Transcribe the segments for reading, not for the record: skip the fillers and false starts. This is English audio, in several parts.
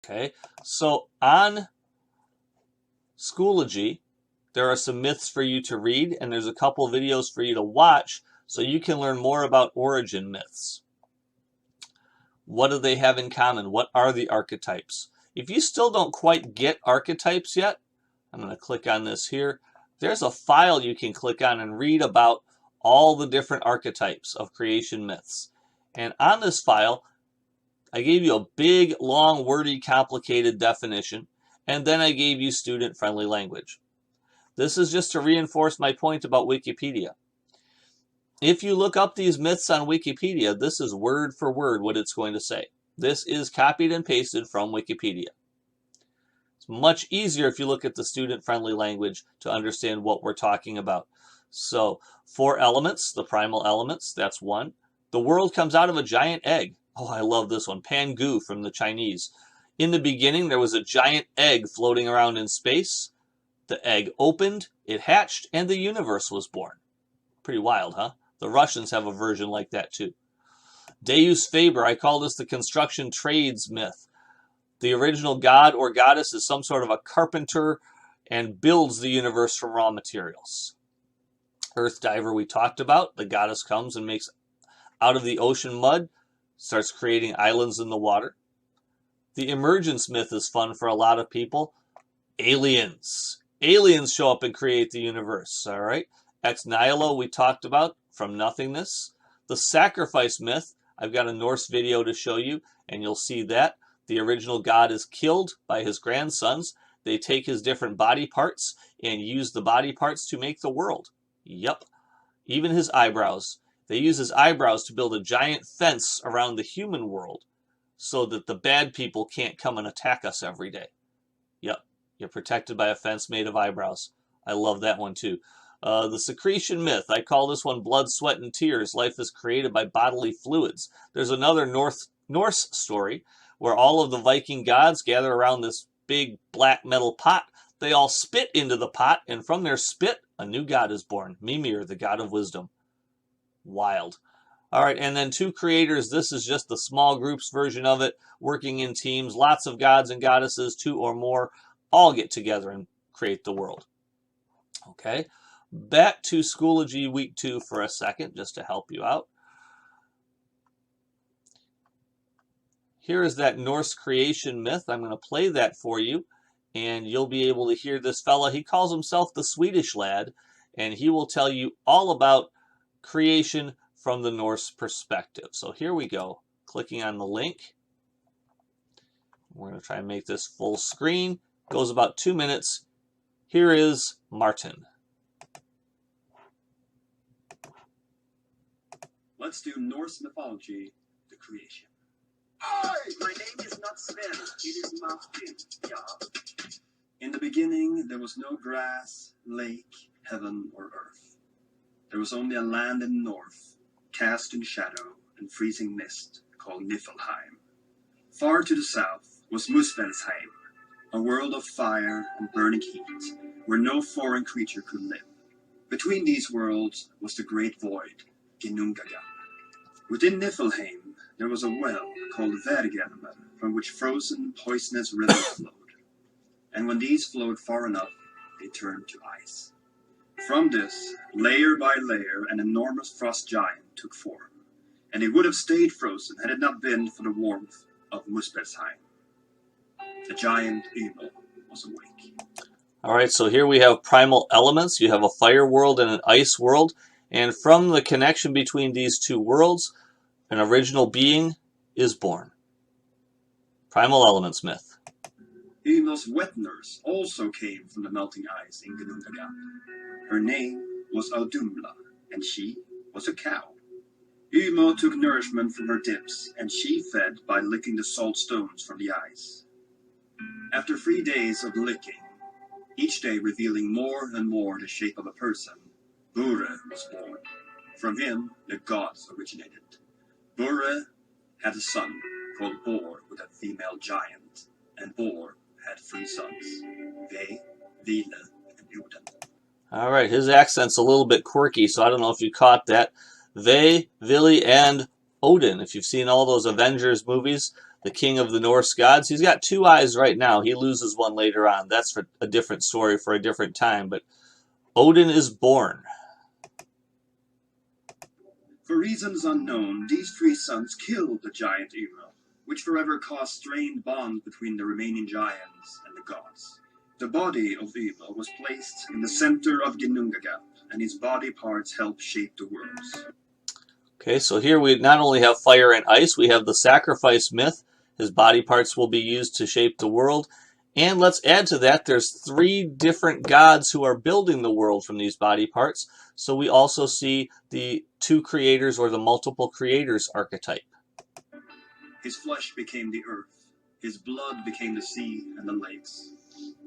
Okay, so on Schoology, there are some myths for you to read, and there's a couple videos for you to watch so you can learn more about origin myths. What do they have in common? What are the archetypes? If you still don't quite get archetypes yet, I'm going to click on this here. There's a file you can click on and read about all the different archetypes of creation myths. And on this file, I gave you a big, long, wordy, complicated definition, and then I gave you student-friendly language. This is just to reinforce my point about Wikipedia. If you look up these myths on Wikipedia, this is word for word what it's going to say. This is copied and pasted from Wikipedia. It's much easier if you look at the student-friendly language to understand what we're talking about. So, 4 elements, the primal elements, that's one. The world comes out of a giant egg. Oh, I love this one. Pangu from the Chinese. In the beginning, there was a giant egg floating around in space. The egg opened, it hatched, and the universe was born. Pretty wild, huh? The Russians have a version like that too. Deus Faber, I call this the construction trades myth. The original god or goddess is some sort of a carpenter and builds the universe from raw materials. Earth Diver we talked about. The goddess comes and makes out of the ocean mud, starts creating islands in the water. The emergence myth is fun for a lot of people. Aliens. Aliens show up and create the universe, all right? Ex nihilo we talked about, from nothingness. The sacrifice myth, I've got a Norse video to show you, and you'll see that. The original god is killed by his grandsons. They take his different body parts and use the body parts to make the world. Yep. Even his eyebrows. They use his eyebrows to build a giant fence around the human world so that the bad people can't come and attack us every day. Yep. You're protected by a fence made of eyebrows. I love that one too. The secretion myth. I call this one blood, sweat, and tears. Life is created by bodily fluids. There's another Norse story where all of the Viking gods gather around this big black metal pot. They all spit into the pot, and from their spit, a new god is born. Mimir, the god of wisdom. Wild. All right, and then 2 creators. This is just the small groups version of it, working in teams. Lots of gods and goddesses, 2 or more, all get together and create the world. Okay, back to Schoology Week 2 for a second, just to help you out. Here is that Norse creation myth. I'm going to play that for you, and you'll be able to hear this fella. He calls himself the Swedish lad, and he will tell you all about creation from the Norse perspective. So here we go. Clicking on the link. We're going to try and make this full screen. Goes about 2 minutes. Here is Martin. Let's do Norse mythology, the creation. My name is not Sven, it is Martin. Yeah. In the beginning, there was no grass, lake, heaven, or earth. There was only a land in the north, cast in shadow and freezing mist, called Niflheim. Far to the south was Muspelheim, a world of fire and burning heat, where no foreign creature could live. Between these worlds was the great void, Ginnungagap. Within Niflheim, there was a well called Vergelmer, from which frozen, poisonous rivers flowed. And when these flowed far enough, they turned to ice. From this, layer by layer, an enormous frost giant took form, and it would have stayed frozen had it not been for the warmth of Muspelheim. The giant Ymir was awake. All right, so here we have primal elements. You have a fire world and an ice world. And from the connection between these 2 worlds, an original being is born. Primal elements myth. Ymir's wet nurse also came from the melting ice in Ginnungagap. Her name was Audumla, and she was a cow. Ymir took nourishment from her dips, and she fed by licking the salt stones from the ice. After 3 days of licking, each day revealing more and more the shape of a person, Bure was born. From him, the gods originated. Bure had a son called Bor with a female giant, and Bor had 3 sons, Ve, Vile, and Odin. All right, his accent's a little bit quirky, so I don't know if you caught that. Ve, Vili, and Odin. If you've seen all those Avengers movies, the king of the Norse gods. He's got 2 eyes right now. He loses one later on. That's for a different story for a different time. But Odin is born. For reasons unknown, these 3 sons killed the giant Ymir, which forever caused strained bonds between the remaining giants and the gods. The body of Ymir was placed in the center of Ginnungagap, and his body parts helped shape the worlds. Okay, so here we not only have fire and ice, we have the sacrifice myth. His body parts will be used to shape the world. And let's add to that, there's 3 different gods who are building the world from these body parts. So we also see the 2 creators or the multiple creators archetype. His flesh became the earth, his blood became the sea and the lakes,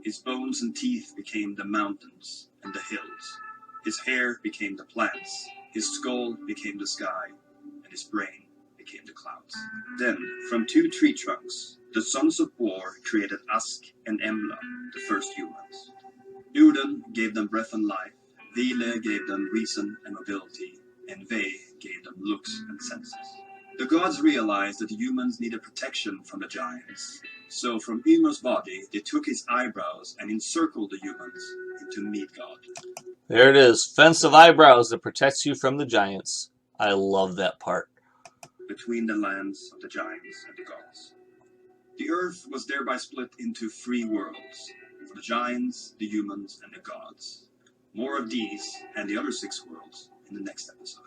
his bones and teeth became the mountains and the hills, his hair became the plants, his skull became the sky, and his brain became the clouds. Then, from 2 tree trunks, the sons of Bor created Ask and Embla, the first humans. Uden gave them breath and life, Vile gave them reason and mobility, and Ve gave them looks and senses. The gods realized that the humans needed protection from the giants, so from Ymir's body they took his eyebrows and encircled the humans into Midgard. There it is, fence of eyebrows that protects you from the giants. I love that part. Between the lands of the giants and the gods. The earth was thereby split into 3 worlds, for the giants, the humans, and the gods. More of these and the other 6 worlds in the next episode.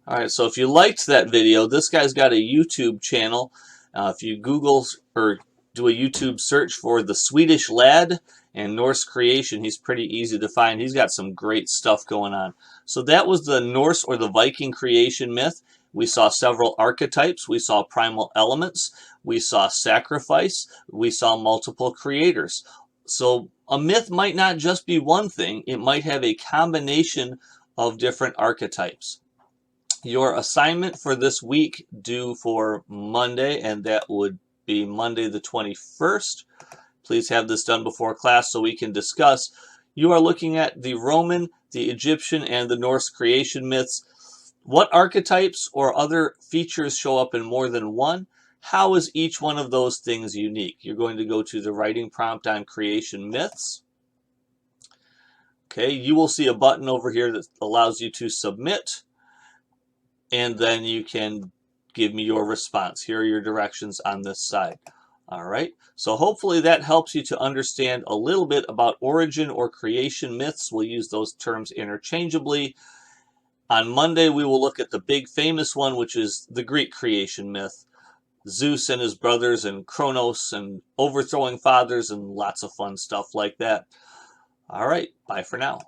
Alright, so if you liked that video, this guy's got a YouTube channel. If you Google or do a YouTube search for the Swedish Lad and Norse creation, he's pretty easy to find. He's got some great stuff going on. So that was the Norse or the Viking creation myth. We saw several archetypes. We saw primal elements. We saw sacrifice. We saw multiple creators. So a myth might not just be one thing. It might have a combination of different archetypes. Your assignment for this week due for Monday, and that would be Monday the 21st. Please have this done before class so we can discuss. You are looking at the Roman, the Egyptian, and the Norse creation myths. What archetypes or other features show up in more than one? How is each one of those things unique? You're going to go to the writing prompt on creation myths. Okay, you will see a button over here that allows you to submit, and then you can give me your response. Here are your directions on this side. All right, so hopefully that helps you to understand a little bit about origin or creation myths. We'll use those terms interchangeably. On Monday, we will look at the big famous one, which is the Greek creation myth. Zeus and his brothers and Kronos and overthrowing fathers and lots of fun stuff like that. All right, bye for now.